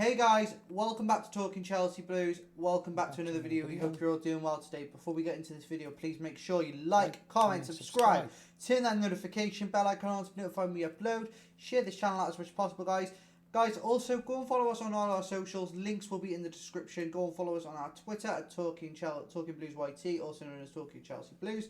Hey guys, welcome back to Talking Chelsea Blues. Welcome back to another video. We hope you're all doing well today. Before we get into this video, please make sure you like, comment, subscribe. Turn that notification bell icon on to notify when we upload. Share this channel out as much as possible, guys. Guys, also go and follow us on all our socials. Links will be in the description. Go and follow us on our Twitter at Talking Blues YT, also known as Talking Chelsea Blues.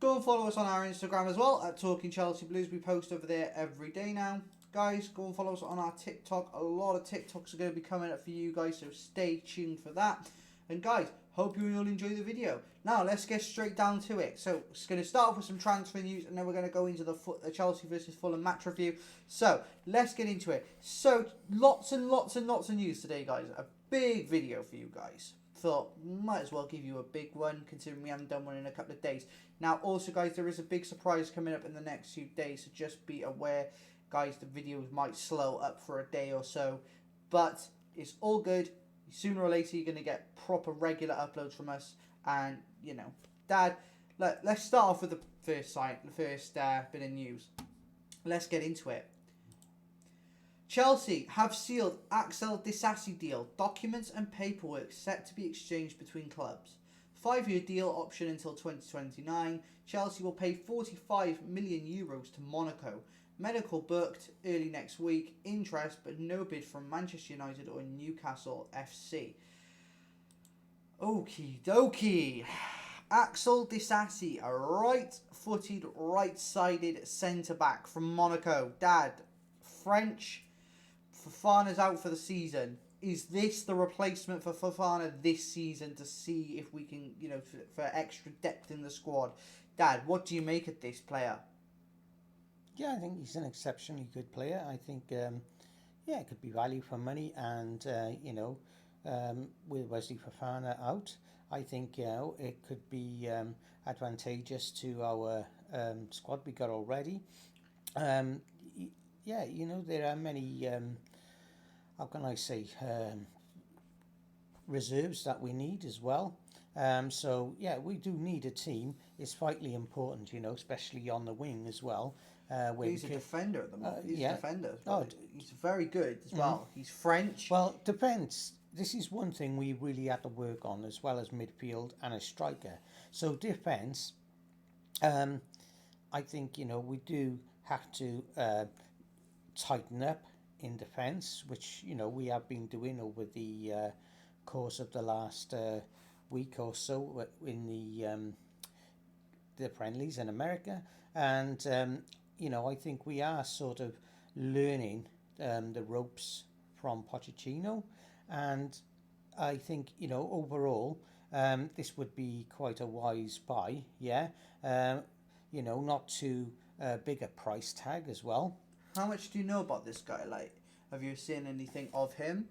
Go and follow us on our Instagram as well at Talking Chelsea Blues. We post over there every day now. Guys, go and follow us on our TikTok. A lot of TikToks are going to be coming up for you guys, so stay tuned for that. And guys, hope you all enjoy the video. Now, let's get straight down to it. So, it's going to start off with some transfer news, and then we're going to go into the Chelsea versus Fulham match review. So, let's get into it. So, lots and lots and lots of news today, guys. A big video for you guys. Thought, might as well give you a big one, considering we haven't done one in a couple of days. Now, also, guys, there is a big surprise coming up in the next few days, so just be aware. Guys, the videos might slow up for a day or so, but it's all good. Sooner or later, you're going to get proper regular uploads from us. And, you know, Dad, let's start off with the first bit of news. Let's get into it. Chelsea have sealed AXEL DISASI deal. Documents and paperwork set to be exchanged between clubs. 5-year deal option until 2029. Chelsea will pay €45 million to Monaco. Medical booked early next week. Interest, but no bid from Manchester United or Newcastle FC. Okie dokie. AXEL DISASI, a right-footed, right-sided centre-back from Monaco. Dad, French. Fofana's out for the season. Is this the replacement for Fofana this season to see if we can, you know, for extra depth in the squad? Dad, what do you make of this player? Yeah, I think he's an exceptionally good player. I think, it could be value for money. And, with Wesley Fofana out, I think, it could be advantageous to our squad we got already. There are many, reserves that we need as well. We do need a team. It's vitally important, especially on the wing as well. He's a defender at the moment. He's a defender. He's very good as well. He's French. Well, defence. This is one thing we really had to work on, as well as midfield and a striker. So defence, I think, we do have to tighten up in defence, which, we have been doing over the course of the last week or so in the friendlies in America. And I think we are sort of learning the ropes from Pochettino, and I think overall this would be quite a wise buy. Not too big a price tag as well. How much do you know about this guy? Like, have you seen anything of him?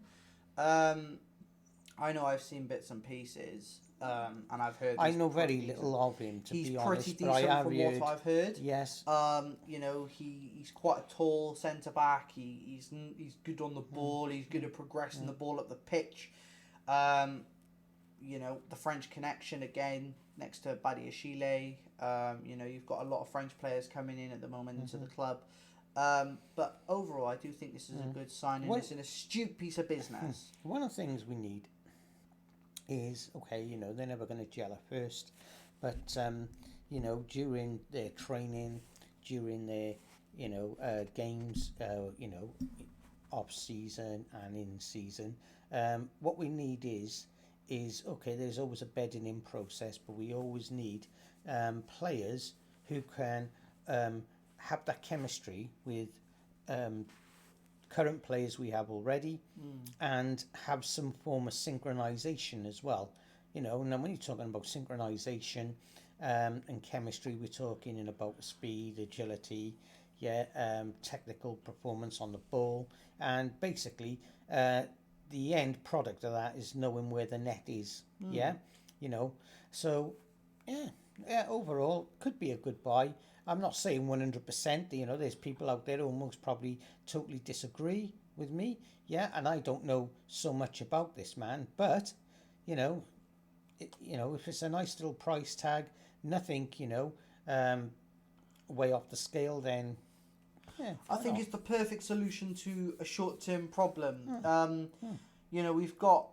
I know I've seen bits and pieces. And I've heard. I know very little of him, to be honest. He's pretty decent from what I've heard. Yes. He's quite a tall centre back. He's good on the ball. He's good at progressing the ball up the pitch. The French connection again next to Badiashile. You've got a lot of French players coming in at the moment into the club. But overall, I do think this is a good signing. It's an astute piece of business. One of the things we need is, they're never going to gel at first, but during their training, during their games, off season and in season, what we need is there's always a bedding in process, but we always need players who can have that chemistry with current players we have already, and have some form of synchronization as well. Now when you're talking about synchronization and chemistry, we're talking about speed, agility, technical performance on the ball, and basically the end product of that is knowing where the net is. Overall could be a good buy. I'm not saying 100%, there's people out there who most probably totally disagree with me, and I don't know so much about this man, but, if it's a nice little price tag, nothing, way off the scale, then Yeah, I why think not? it's the perfect solution to a short-term problem. You know, we've got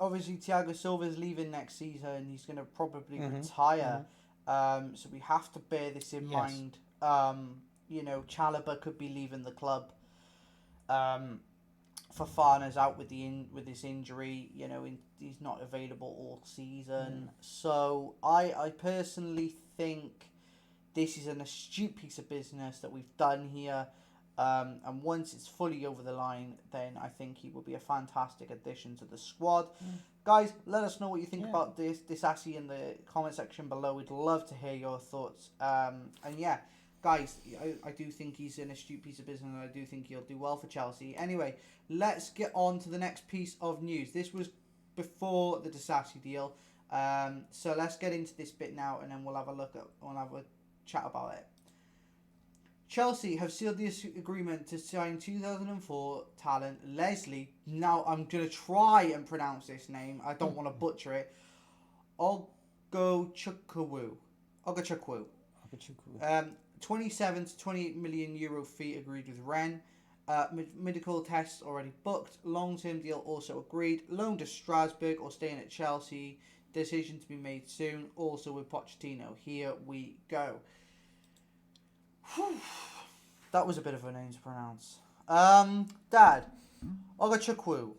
obviously Thiago Silva's leaving next season. He's going to probably retire. So we have to bear this in Yes. mind. You know, Chalobah could be leaving the club. Fofana's out with with this injury. You know, he's not available all season. So I personally think this is an astute piece of business that we've done here. And once it's fully over the line, then I think he will be a fantastic addition to the squad. Guys, let us know what you think about this DISASI in the comment section below. We'd love to hear your thoughts. And yeah, guys, I do think he's an astute piece of business, and I do think he'll do well for Chelsea. Anyway, let's get on to the next piece of news. This was before the DISASI deal. So let's get into this bit now, and then we'll have a chat about it. Chelsea have sealed the agreement to sign 2004 talent Leslie. Now I'm going to try and pronounce this name. I don't want to butcher it. Ogochukwu. 27 to 28 million euro fee agreed with Rennes. Medical tests already booked. Long-term deal also agreed. Loan to Strasbourg or staying at Chelsea. Decision to be made soon. Also with Pochettino. Here we go. Whew. That was a bit of a name to pronounce. Dad, Ogochukwu.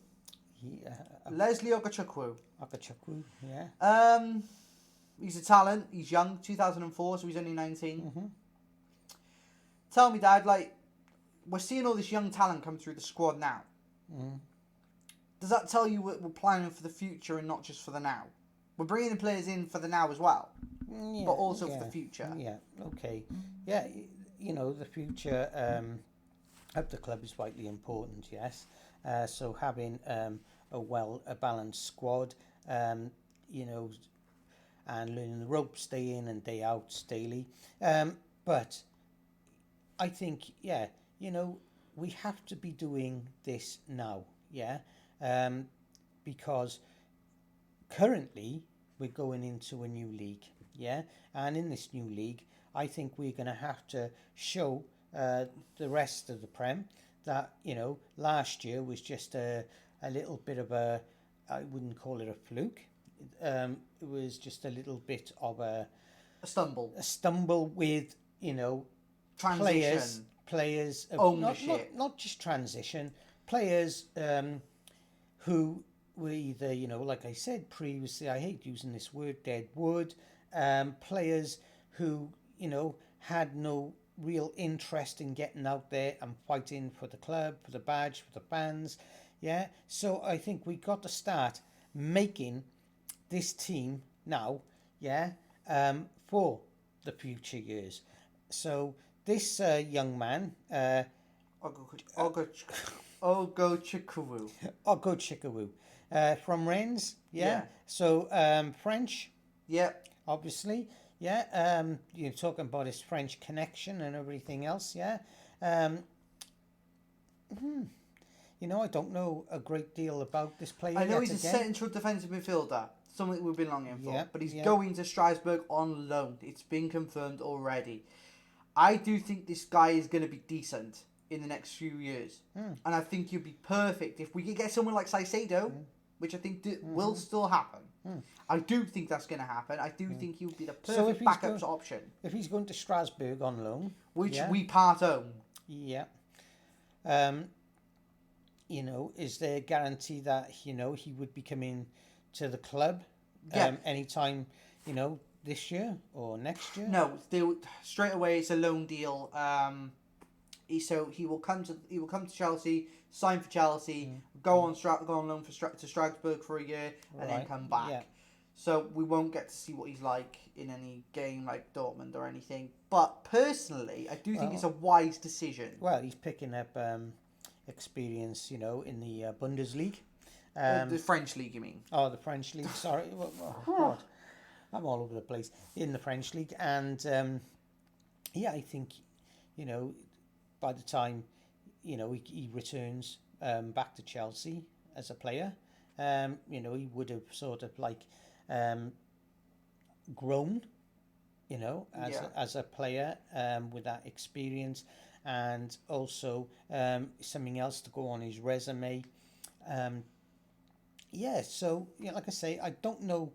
Yeah. Leslie Ogochukwu. Ogochukwu, yeah. He's a talent. He's young, 2004, so he's only 19. Tell me, Dad, like, we're seeing all this young talent come through the squad now. Does that tell you we're planning for the future and not just for the now? We're bringing the players in for the now as well, but also for the future. Yeah, okay. Yeah, you know, the future of the club is vitally important, yes. So having a balanced squad, you know, and learning the ropes day in and day out daily. But I think, yeah, you know, we have to be doing this now, yeah, because currently we're going into a new league, yeah, and in this new league, I think we're going to have to show the rest of the Prem that, you know, last year was just a little bit of I wouldn't call it a fluke. It was just a little bit of a stumble. A stumble with, you know, transition, players of ownership, not just transition, players who were either, you know, like I said previously, I hate using this word, dead wood, players who, you know, had no real interest in getting out there and fighting for the club, for the badge, for the fans, yeah. So I think we got to start making this team now, yeah, for the future years. So this young man, Ogochukwu, from Rennes, yeah. So French, yeah, obviously, yeah. You're talking about his French connection and everything else, yeah. You know, I don't know a great deal about this player. I know he's a central defensive midfielder, something we've been longing for, yeah, but he's going to Strasbourg on loan. It's been confirmed already. I do think this guy is going to be decent in the next few years, and I think he'll be perfect if we can get someone like Caicedo, which I think will still happen. I do think that's going to happen. I do think he'll be the perfect backup option. If he's going to Strasbourg on loan, which we part own, yeah. You know, is there a guarantee that, you know, he would be coming to the club anytime, you know, this year or next year? No, straight away it's a loan deal. So he will come to Chelsea, sign for Chelsea, go on loan to Strasbourg for a year, and then come back. Yeah. So we won't get to see what he's like in any game like Dortmund or anything. But personally, I do think it's a wise decision. Well, he's picking up experience, you know, in the Bundesliga. The French league, you mean? Oh, the French league. Sorry, God, I'm all over the place. In the French league, and yeah, I think, you know, by the time, you know, he returns back to Chelsea as a player, you know, he would have sort of like grown, you know, as a player with that experience, and also something else to go on his resume. Um, yeah, so like I say, I don't know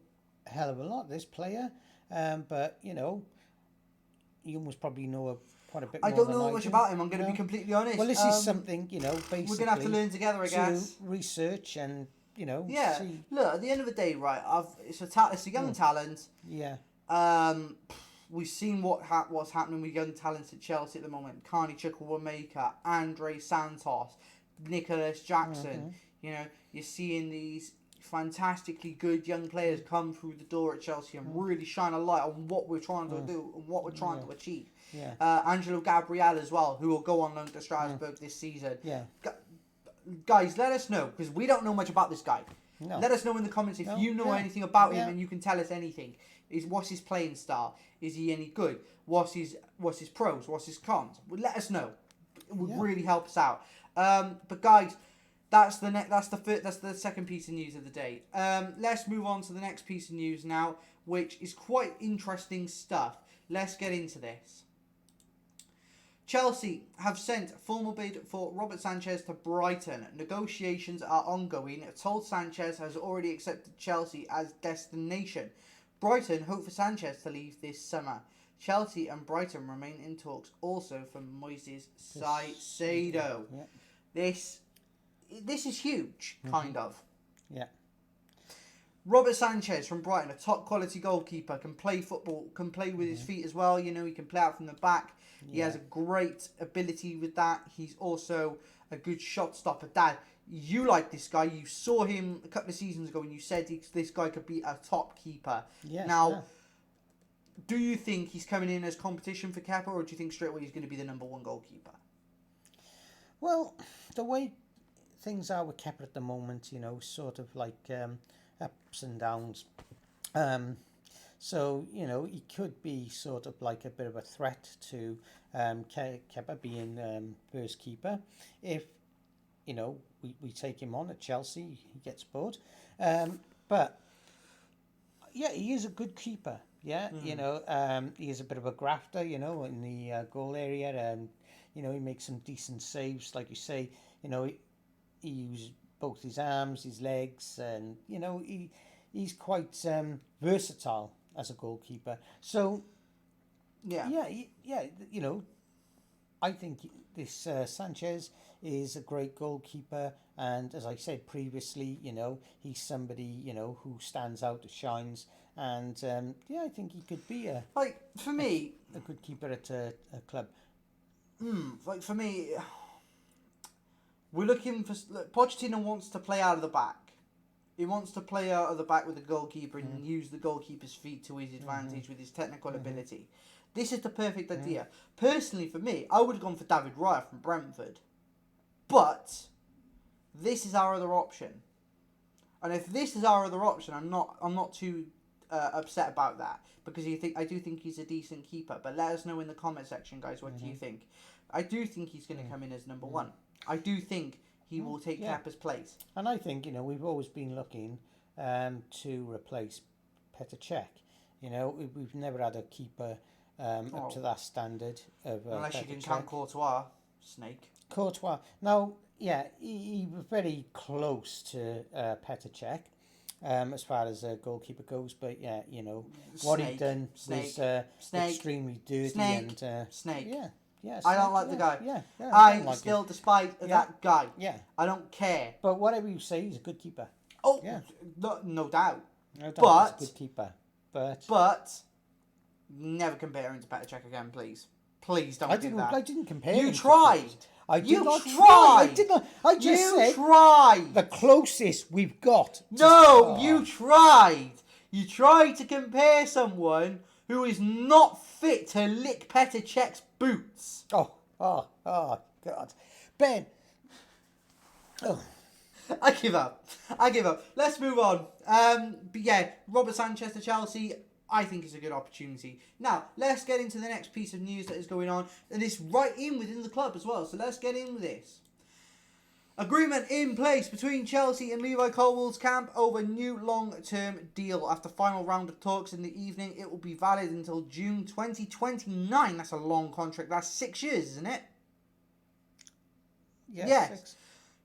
a hell of a lot of this player, but you almost probably know quite a bit I more don't than know I much do. about him. I'm going to No? be completely honest. Well, this is something basically we're going to have to learn together, I guess. research and Yeah. see. Look, at the end of the day, right? It's a young talent. Yeah. We've seen what's happening with young talents at Chelsea at the moment. Carney Chukwuemeka, Andre Santos, Nicholas Jackson. You're seeing these fantastically good young players come through the door at Chelsea and really shine a light on what we're trying to do and what we're trying to achieve. Yeah. Angelo Gabriel as well, who will go on loan to Strasbourg this season. Yeah. Guys, let us know, because we don't know much about this guy. No. Let us know in the comments if you know anything about him, Yeah. and you can tell us anything. What's his playing style? Is he any good? What's his pros? What's his cons? Let us know. It would really help us out. But guys, that's the second piece of news of the day. Let's move on to the next piece of news now, which is quite interesting stuff. Let's get into this. Chelsea have sent a formal bid for Robert Sanchez to Brighton. Negotiations are ongoing. Told Sanchez has already accepted Chelsea as destination. Brighton hope for Sanchez to leave this summer. Chelsea and Brighton remain in talks also for Moises Caicedo. Yeah. This is huge, kind of. Yeah. Robert Sanchez from Brighton, a top quality goalkeeper, can play football, can play with his feet as well. He can play out from the back. He has a great ability with that. He's also a good shot stopper. Dad, you like this guy. You saw him a couple of seasons ago and you said this guy could be a top keeper. Yes, now, do you think he's coming in as competition for Kepa, or do you think straight away he's going to be the number one goalkeeper? Well, the way things are with Kepa at the moment, sort of like ups and downs. So, he could be sort of like a bit of a threat to Kepa being first keeper. If, we take him on at Chelsea, he gets bored. But, yeah, he is a good keeper. Yeah, he is a bit of a grafter, in the goal area. And, he makes some decent saves. Like you say, he uses both his arms, his legs, and, he's quite versatile as a goalkeeper. So, I think this Sanchez is a great goalkeeper, and as I said previously, he's somebody who stands out, who shines, and I think he could be a good keeper at a club. For me, we're looking for. Pochettino wants to play out of the back. He wants to play out of the back with the goalkeeper and use the goalkeeper's feet to his advantage with his technical ability. This is the perfect idea. Personally, for me, I would have gone for David Raya from Brentford. But this is our other option. And if this is our other option, I'm not too upset about that, because I do think he's a decent keeper. But let us know in the comment section, guys, what do you think? I do think he's going to come in as number one. I do think he will take Kepa's place. And I think, we've always been looking to replace Petr Cech. We've never had a keeper up to that standard of unless Petr you can Cech. count Courtois, Snake. Courtois. Now, he was very close to Petr Cech as far as a goalkeeper goes. But, what he'd done was extremely dirty. Snake. Yeah, I don't like the guy. I still, despite that guy. Yeah. I don't care. But whatever you say, he's a good keeper. Oh, no doubt. No doubt But he's a good keeper. But never compare him to Petr Cech again, please. Please don't do that. I didn't compare You him. tried. I did not tried. try. I did not. I just said tried. The closest we've got. You tried. You tried to compare someone who is not fit to lick Petr Cech's boots. Oh, God. Ben. Oh. I give up. Let's move on. But Robert Sanchez to Chelsea, I think is a good opportunity. Now, let's get into the next piece of news that is going on, and it's right within the club as well. So let's get in with this. Agreement in place between Chelsea and Levi Colwill's camp over new long-term deal. After final round of talks in the evening, it will be valid until June 2029. That's a long contract. That's 6 years, isn't it? Yes. 6.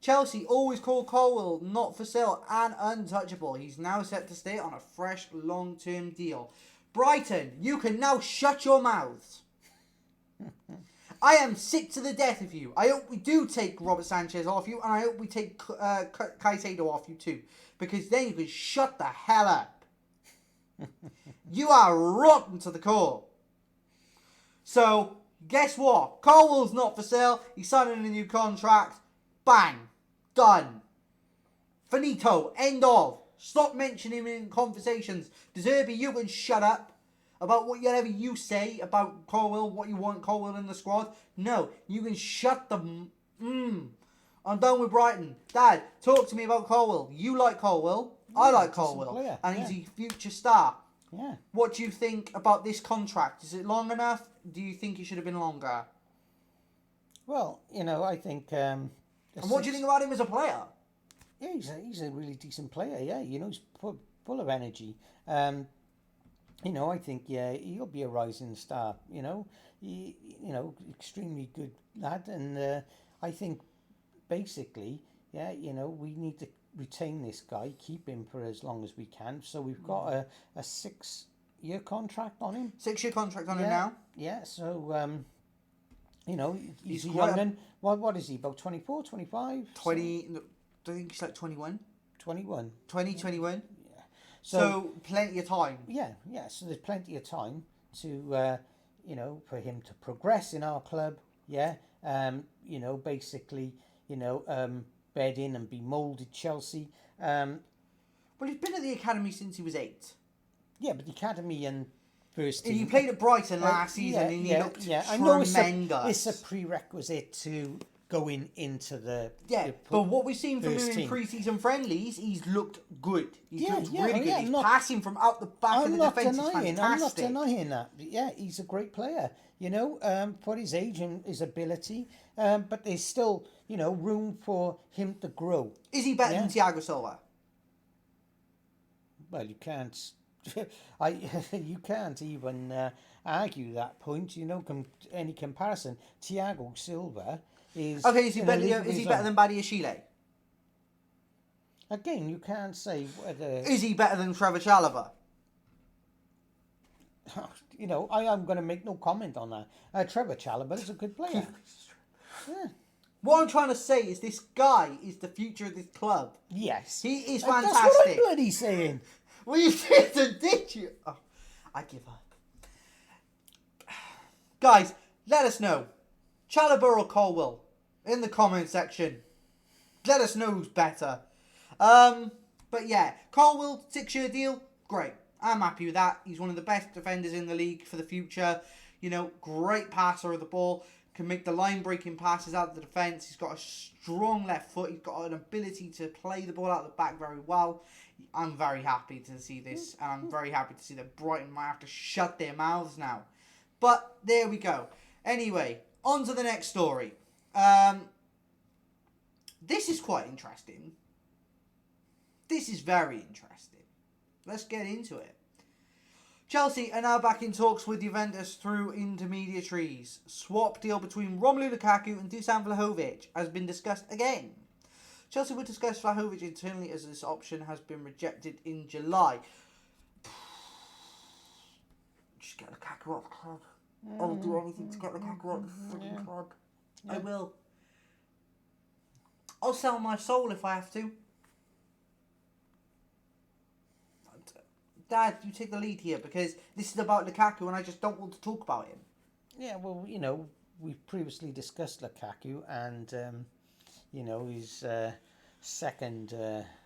Chelsea always call Colwill not for sale and untouchable. He's now set to stay on a fresh long-term deal. Brighton, you can now shut your mouths. I am sick to the death of you. I hope we do take Robert Sanchez off you, and I hope we take Caicedo off you too, because then you can shut the hell up. You are rotten to the core. So, guess what? Colwill's not for sale. He's signing a new contract. Bang. Done. Finito. End of. Stop mentioning him in conversations. De Zerbi, you can shut up about whatever you say about Colwill, what you want Colwill in the squad. No, you can shut the... I'm done with Brighton. Dad, talk to me about Colwill. You like Colwill. I like Colwill. And he's a future star. Yeah. What do you think about this contract? Is it long enough? Do you think it should have been longer? Well, I think... and what do you think about him as a player? Yeah, he's a really decent player, yeah. He's full of energy. I think, he'll be a rising star, extremely good lad. And I think, basically, we need to retain this guy, keep him for as long as we can. So we've got a 6-year contract on him. 6-year contract on him now? Yeah, so, he's young. And what is he, about 24, 25? 20, I think he's like 21. 21. 21. Yeah. So plenty of time. Yeah. So there's plenty of time to, for him to progress in our club. Yeah. Basically, bed in and be moulded Chelsea. Well, he's been at the academy since he was 8. Yeah, but the academy and first team. He played at Brighton last season and he looked tremendous. I know it's a prerequisite to going into the but what we've seen from him in team. Pre-season friendlies, he's looked good. He's looked really good. He's passing from out the back of the defence is fantastic. I'm not denying that. Yeah, he's a great player, for his age and his ability. But there's still, room for him to grow. Is he better than Thiago Silva? Well, you can't... you can't even argue that point, any comparison. Thiago Silva is... Okay, is he better than Badia Chile? Again, you can't say whether... Is he better than Trevor Chalobah? I am going to make no comment on that. Trevor Chalobah is a good player. Yeah. What I'm trying to say is this guy is the future of this club. Yes. He is fantastic. That's what I'm bloody saying. Well, you did you? Oh, I give up. Guys, let us know. Chalobah or Colwill? In the comment section. Let us know who's better. But yeah, Colwill, 6-year deal. Great. I'm happy with that. He's one of the best defenders in the league for the future. Great passer of the ball. Can make the line-breaking passes out of the defence. He's got a strong left foot. He's got an ability to play the ball out of the back very well. I'm very happy to see this. And I'm very happy to see that Brighton might have to shut their mouths now. But there we go. Anyway, on to the next story. This is quite interesting. This is very interesting. Let's get into it. Chelsea are now back in talks with Juventus through intermediaries. Swap deal between Romelu Lukaku and Dusan Vlahovic has been discussed again. Chelsea will discuss Vlahovic internally as this option has been rejected in July. Just get Lukaku off the club. I'll do anything to get Lukaku off the freaking club. I will. I'll sell my soul if I have to. Dad, you take the lead here because this is about Lukaku and I just don't want to talk about him. Yeah, well, we've previously discussed Lukaku and, his second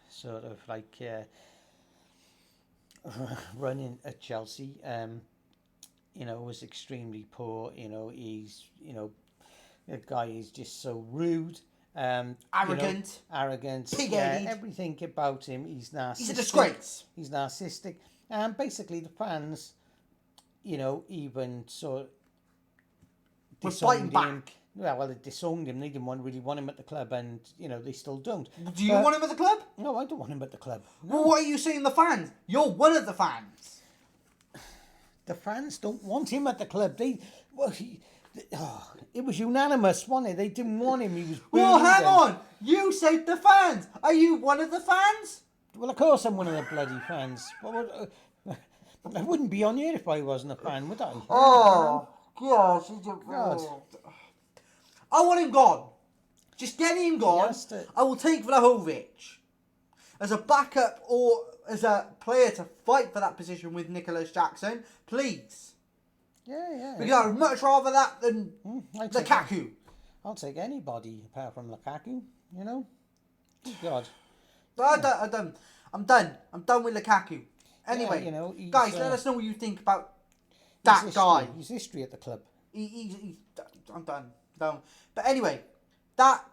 sort of like running at Chelsea, was extremely poor. He's, the guy is just so rude. Arrogant. Pig-headed. Everything about him. He's narcissistic. He's a disgrace. He's narcissistic. And basically the fans, even sort of were fighting back. Well, they disowned him. They didn't really want him at the club and, they still don't. Do you want him at the club? No, I don't want him at the club. No. Well, what are you saying the fans? You're one of the fans. The fans don't want him at the club. It was unanimous, wasn't it? They didn't want him. He was Well, booed hang and- on. You said the fans. Are you one of the fans? Well, of course I'm one of the bloody fans. I wouldn't be on here if I wasn't a fan, would I? Oh, gosh. God. I want him gone. Just get him gone. Yes, I will take Vlahovic as a backup or as a player to fight for that position with Nicholas Jackson. Please. Yeah. Because I would much rather that than I'd take Lukaku. I'll take anybody apart from Lukaku, you know? God. I'm done. I'm done with Lukaku. Anyway, you know, guys, let us know what you think about that guy. His history at the club. I'm done. But anyway, that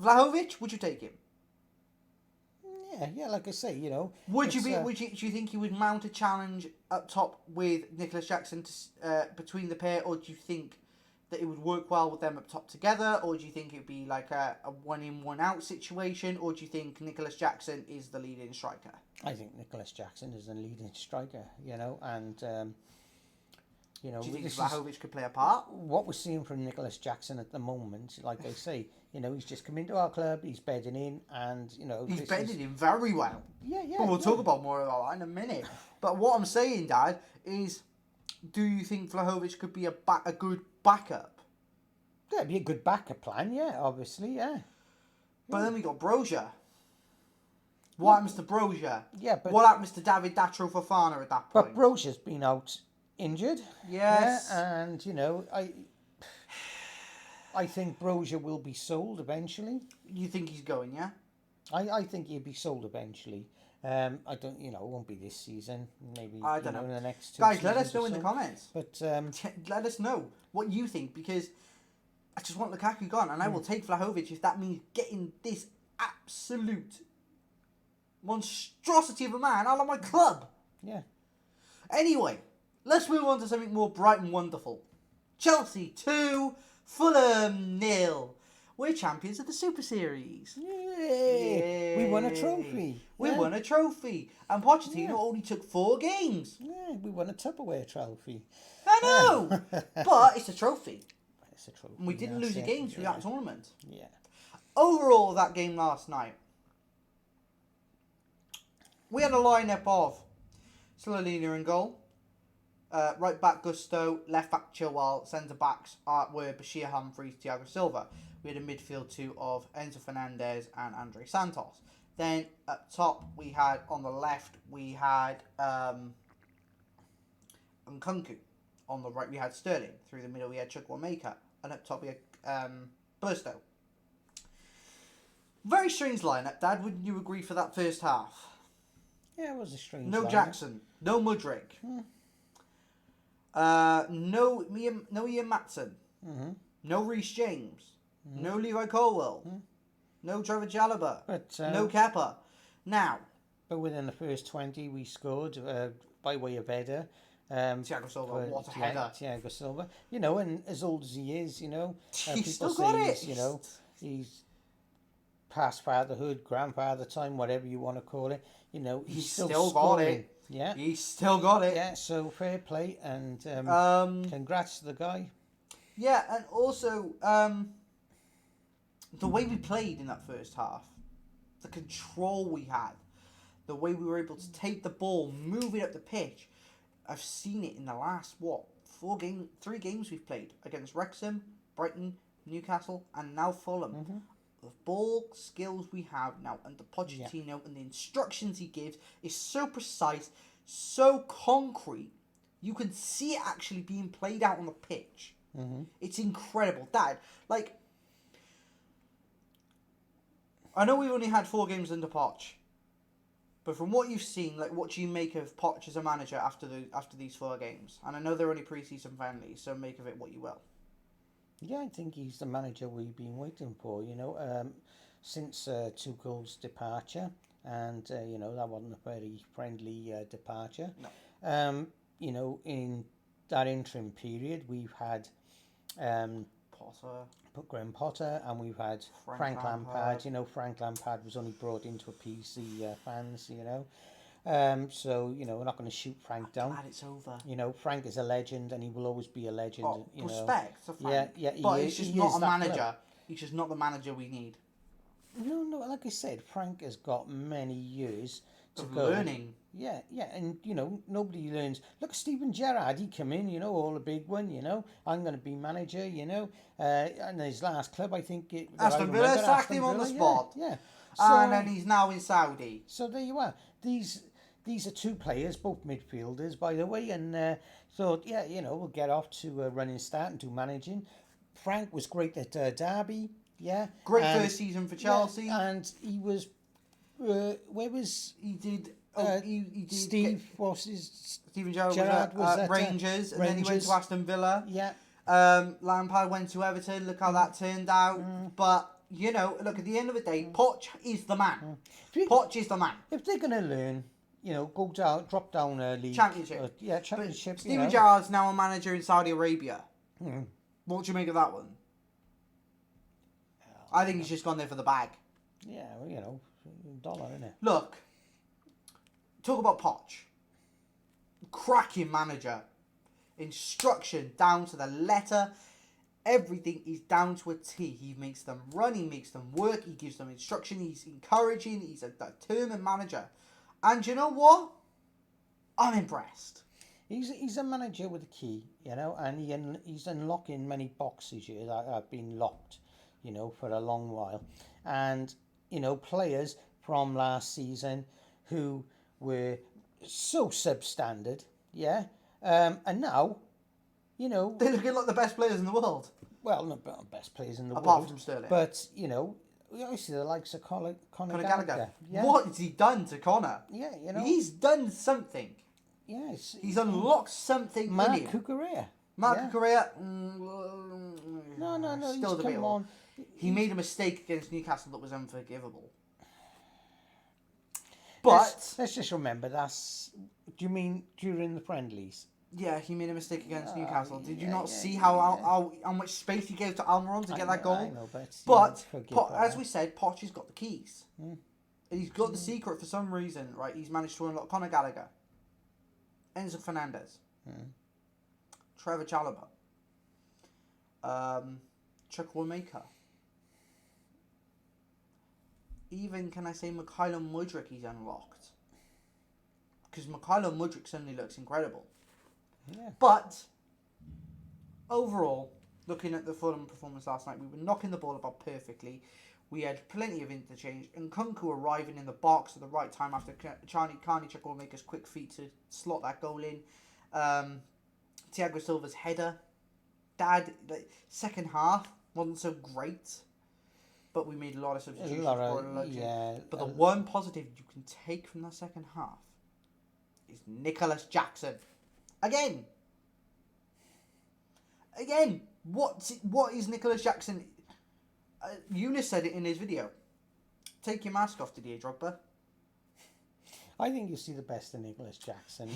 Vlahovic, would you take him? Yeah, like I say, you know. Do you think he would mount a challenge up top with Nicholas Jackson between the pair, or do you think that it would work well with them up top together, or do you think it would be like a one in, one out situation, or do you think Nicholas Jackson is the leading striker? I think Nicholas Jackson is the leading striker, you know, and you know, do you think Vlahovic could play a part? What we're seeing from Nicholas Jackson at the moment, like I say, you know, he's just come into our club, he's bedding in, and you know, he's bedded in very well. Yeah. But we'll talk about more about that in a minute. But what I'm saying, Dad, is, do you think Vlahovic could be a good backup? Yeah, it'd be a good backup plan, yeah, obviously, yeah. But then we got Brozier. What happens to Brozier? Yeah, but what happens to David Datro Fofana at that point? But Brozier's been out injured. Yes. Yeah, and you know, I think Brozier will be sold eventually. You think he's going, yeah? I think he'll be sold eventually. I don't, you know, it won't be this season. Maybe I don't know. in the next 2 Guys, let us seasons know or in the so. comments. But let us know what you think, because I just want Lukaku gone, and I will take Vlahovic if that means getting this absolute monstrosity of a man out of my club. Yeah. Anyway, let's move on to something more bright and wonderful. Chelsea 2, Fulham 0. We're champions of the Super Series. Yay! We won a trophy. We won a trophy. And Pochettino only took 4 games. Yeah, we won a Tupperware trophy. I know! But it's a trophy. It's a trophy. And we didn't lose a game through that tournament. Yeah. Overall, that game last night, we had a lineup of Slolina in goal, right back Gusto, left back Chilwell, centre backs were Bashir Humphries, Thiago Silva. We had a midfield 2 of Enzo Fernandez and Andre Santos. Then up top we had, on the left we had Nkunku. On the right we had Sterling. Through the middle we had Chukwuemeka, and up top we had Burstow. Very strange lineup, Dad. Wouldn't you agree for that first half? Yeah, it was a strange No lineup. Jackson, no Mudryk, no Ian Matson, no Reece James, no Levi Colwell, no Trevor Chalobah, But no Kepa. Now, but within the first 20 we scored by way of header. Thiago Silva, what a header! Thiago Silva, you know, and as old as he is, you know, He's people still say got it. he's, you know, he's past fatherhood, grandfather time, whatever you want to call it. You know, he's still got scoring. it. Yeah, He's still got it. yeah. So fair play, and congrats to the guy. Yeah, and also the way we played in that first half, the control we had, the way we were able to take the ball, move it up the pitch. I've seen it in the last, 3 games we've played against Wrexham, Brighton, Newcastle, and now Fulham. The ball skills we have now under Pochettino and the instructions he gives is so precise, so concrete. You can see it actually being played out on the pitch. It's incredible. Dad, like, I know we've only had 4 games under Poch, but from what you've seen, like, what do you make of Poch as a manager after these 4 games? And I know they're only pre-season friendly, so make of it what you will. Yeah, I think he's the manager we've been waiting for, you know, since Tuchel's departure, and, you know, that wasn't a very friendly departure. No. You know, in that interim period, we've had Graham Potter, and we've had Frank Lampard. You know, Frank Lampard was only brought in to appease the fans, you know. So, you know, we're not going to shoot Frank down. Glad it's over. You know, Frank is a legend and he will always be a legend. Oh, you respect know. to Frank. Yeah, but he's just not a manager. Club. He's just not the manager we need. No, like I said, Frank has got many years to of go. Learning. Yeah, and, you know, nobody learns. Look, Steven Gerrard, he come in, you know, all a big one, you know. I'm going to be manager, you know. And his last club, I think Aston Villa sacked him on the spot. Yeah. So, and then he's now in Saudi. So there you are. These are two players, both midfielders, by the way, and thought, yeah, you know, we'll get off to a running start and do managing. Frank was great at Derby, yeah. Great first season for Chelsea. Yeah, and he was, where was... He did... he did Steven Gerrard was at Rangers, and then he went to Aston Villa. Yeah. Lampard went to Everton. Look how that turned out. But, you know, look, at the end of the day, Poch is the man. Poch is the man. If they're going to learn, you know, drop down a league. Championship. Championship. But Steven Gerrard's now a manager in Saudi Arabia. What do you make of that one? I think he's just gone there for the bag. Yeah, well, you know, dollar, innit? Look, talk about Poch. Cracking manager. Instruction down to the letter. Everything is down to a T. He makes them run, he makes them work, he gives them instruction, he's encouraging, he's a determined manager. And you know what? I'm impressed. He's a manager with a key, you know, and he's unlocking many boxes here that have been locked, you know, for a long while. And, you know, players from last season who were so substandard, yeah, and now, you know... They're looking like the best players in the world. Well, not the best players in the world. Apart from Sterling. But, you know, we always see the likes of Conor Gallagher. Yeah. What has he done to Conor? Yeah, you know. He's done something. Yes. He's unlocked something Mark in him. Cucurella. Mark Cucurella. No. Still he's come on. He made a mistake against Newcastle that was unforgivable. But let's just remember that's. Do you mean during the friendlies? Yeah, he made a mistake against Newcastle. Did you not see how much space he gave to Almiron to get that goal? I know, but as we said, Poch has got the keys. He's got the secret for some reason, right? He's managed to unlock Conor Gallagher, Enzo Fernandez, Trevor Chalobah, Chukwuemeka. Even, can I say, Mykhailo Mudryk he's unlocked. Because Mykhailo Mudryk suddenly looks incredible. Yeah. But, overall, looking at the Fulham performance last night, we were knocking the ball about perfectly. We had plenty of interchange. And Nkunku arriving in the box at the right time after Carney Chukwuemeka's quick feet to slot that goal in. Thiago Silva's header. Second half wasn't so great. But we made a lot of substitutions. But the one positive you can take from that second half is Nicholas Jackson. Again, what is Nicholas Jackson? Eunice said it in his video. Take your mask off, Didier Drogba. I think you'll see the best of Nicholas Jackson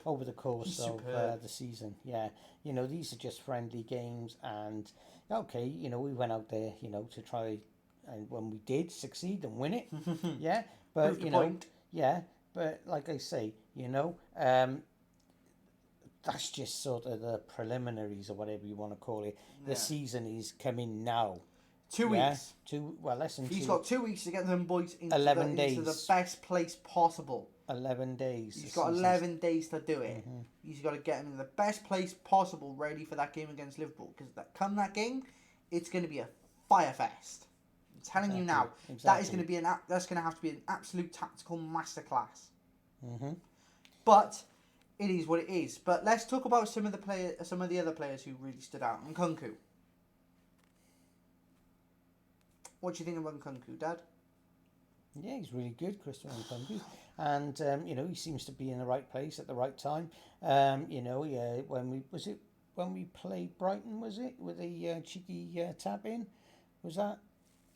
over the course of the season. Yeah, you know, these are just friendly games, and okay, you know, we went out there, you know, to try, and when we did succeed and win it, yeah, but you know, yeah, but like I say, you know, that's just sort of the preliminaries or whatever you want to call it. Yeah. The season is coming now. 2 weeks. Less than 2. He's got 2 weeks to get them boys into 11 days. Into the best place possible. 11 days. He's got 11 days to do it. He's got to get him in the best place possible, ready for that game against Liverpool. Because that game, it's going to be a fire fest. I'm telling you now, that is going to be that's going to have to be an absolute tactical masterclass. But it is what it is. But let's talk about some of the other players who really stood out. Nkunku. What do you think about Nkunku, Dad? Yeah, he's really good, Christian Nkunku, and you know, he seems to be in the right place at the right time. You know, when we played Brighton, was it with a cheeky tap in? Was that?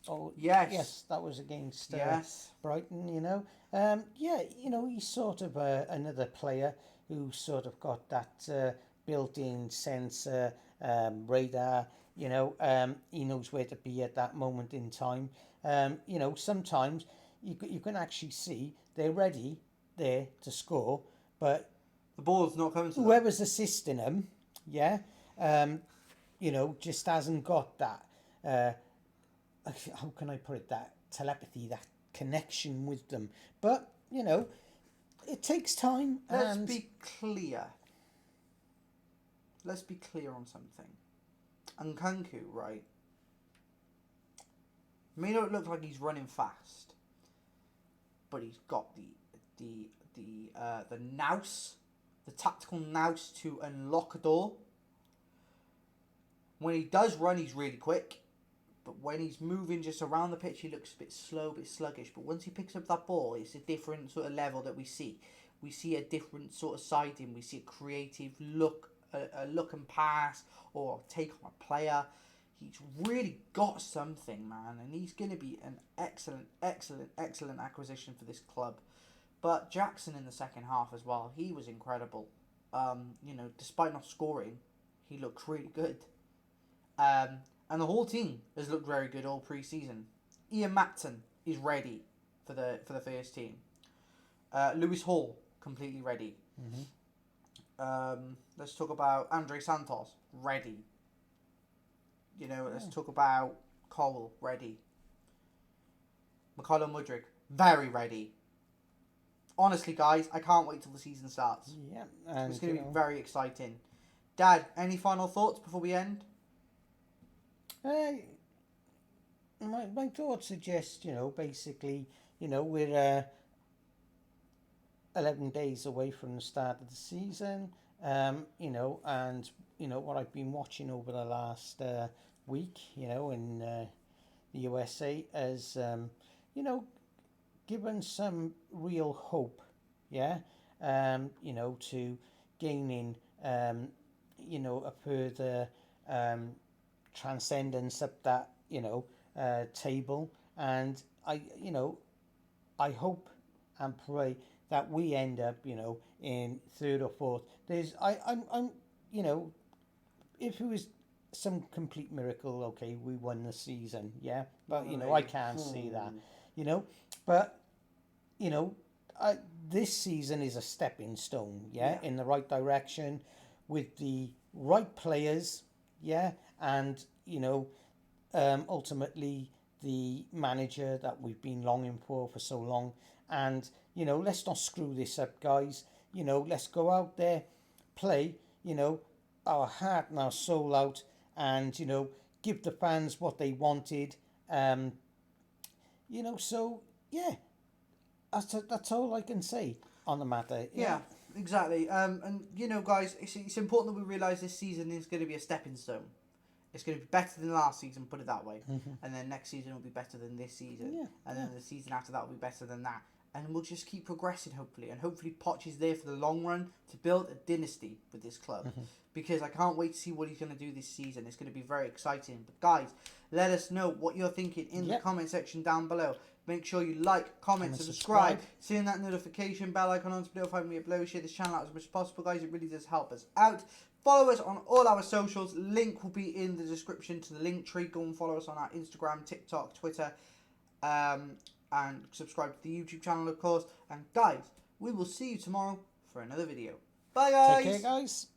Oh yes, that was against Brighton. You know, yeah, you know, he's sort of another player who sort of got that built-in sensor, radar. You know, he knows where to be at that moment in time. You know, sometimes you can actually see they're ready there to score, but the ball's not coming to them. whoever's assisting them, you know, just hasn't got that, how can I put it, that telepathy, that connection with them. But, you know, it takes time. Let's be clear. Let's be clear on something. Nkunku, right, may not look like he's running fast, but he's got the nous, the tactical nous to unlock a door. When he does run, he's really quick, but when he's moving just around the pitch, he looks a bit slow, a bit sluggish. But once he picks up that ball, it's a different sort of level that we see. We see a different sort of side in. We see a creative look, a look and pass, or take on a player. He's really got something, man, and he's going to be an excellent acquisition for this club. But Jackson in the second half as well, he was incredible. You know, despite not scoring, he looked really good. And the whole team has looked very good all pre-season. Ian Matson is ready for the first team. Lewis Hall completely ready. Let's talk about Andre Santos, ready. You know, let's talk about Colwill, ready. McCollum Mudryk, very ready. Honestly, guys, I can't wait till the season starts. Yeah, and it's going to be very exciting. Dad, any final thoughts before we end? My thoughts are just, you know, basically, you know, we're 11 days away from the start of the season, you know, and, you know, what I've been watching over the last week, you know, in the USA has, you know, given some real hope, you know, to gaining, you know, a further transcendence up that, you know, table. And you know, I hope and pray that we end up, you know, in third or fourth. I'm, you know, if it was some complete miracle, okay, we won the season, yeah. But, you know, I can't see that, you know. But, you know, this season is a stepping stone, in the right direction with the right players, and, you know, ultimately the manager that we've been longing for so long. And, you know, let's not screw this up, guys. You know, let's go out there, play, you know, our heart and our soul out, and, you know, give the fans what they wanted. You know, so, yeah, that's all I can say on the matter. Yeah, exactly. And, you know, guys, it's important that we realise this season is going to be a stepping stone. It's going to be better than last season, put it that way. And then next season will be better than this season. And then the season after that will be better than that. And we'll just keep progressing, hopefully. And hopefully Poch is there for the long run to build a dynasty with this club. Because I can't wait to see what he's going to do this season. It's going to be very exciting. But guys, let us know what you're thinking in the comment section down below. Make sure you like, comment, subscribe. Turn that notification bell icon on to notify me upload. Share this channel out as much as possible, guys. It really does help us out. Follow us on all our socials. Link will be in the description to the link tree. Go and follow us on our Instagram, TikTok, Twitter. And subscribe to the YouTube channel, of course. And guys, we will see you tomorrow for another video. Bye, guys. Take care, guys.